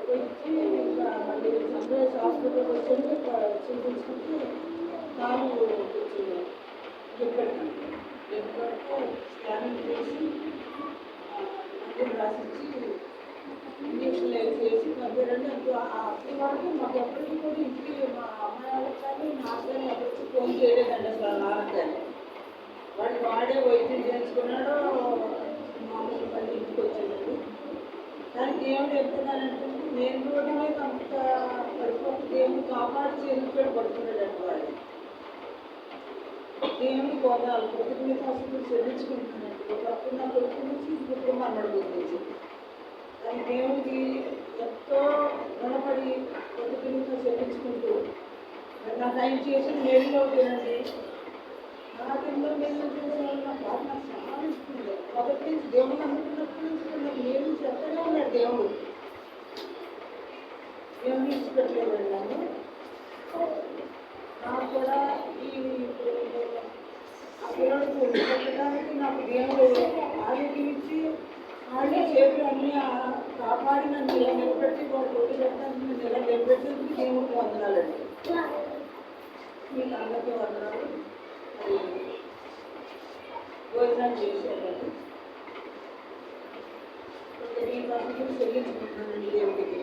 వచ్చి ఇంకా మళ్ళీ సన్రైజ్ హాస్పిటల్కి వచ్చి చూపించుకుంటే కాలు కొంచెం ఎక్కడికి స్కానింగ్ చేసి మందులు రాసిచ్చి ఇంజక్షన్లు వేసి పంపారండి. అప్పటి వరకు మాకు ఎప్పటికీ కూడా ఇంటికి మా అమ్మాయి వాళ్ళకి కానీ నాకు కానీ ఎప్పటికీ ఫోన్ చేయలేదండి అసలు నాన్నకు కానీ. వాడే వైద్యం చేయించుకున్నాడో మామూలు మళ్ళీ ఇంటికి వచ్చేదండి. కానీ దేవుడు చెప్తున్నానంటే నేను రోడ్డు మీద అంత పడిపోతే దేవుడు కాపాడి చేతులు పడుతున్నాడండి వాడు. దేవుని పోదాలు కొద్ది మీద అసలు చెల్లించుకుంటున్నానండి. ఒకప్పుడు నా కొడుకు నుంచి ఇప్పుడు మన్నడు గురించి కానీ దేవుడికి ఎంతో రుణపడి కొద్ది మీద చెల్లించుకుంటూ నాకు ఆయన చేసిన మేలులో తినండి. నాకు ఎన్నో మేలు చేసేవాళ్ళు నా బాధ నాకు చాలా ఇస్తుంది. మొదటి నుంచి దేవుడు అనుకున్నప్పటి నుంచి నాకు మేలు చెప్తూనే ఉన్నాడు దేవుడు. దేవుని ఇచ్చిపెట్టలేదండి నన్ను. నాకు కూడా ఈ ఆ పిల్లలకు పెట్టడానికి నాకు దేవుడు ఆరోగ్యం ఇచ్చి వాళ్ళే చేతులు అన్నీ కాపాడి నన్ను ఇలా నిలబెట్టి వాళ్ళు రోడ్డు పెట్టడానికి నన్ను ఇలా నిలబెట్టేందుకు దేవుడికి వందనాలండి. మీకు అందరికీ వందనాలు. మరి భోజనాలు చేసేయాలండి. ఈ పద్ధతులు చెల్లించుకుంటున్నానండి దేవుడికి.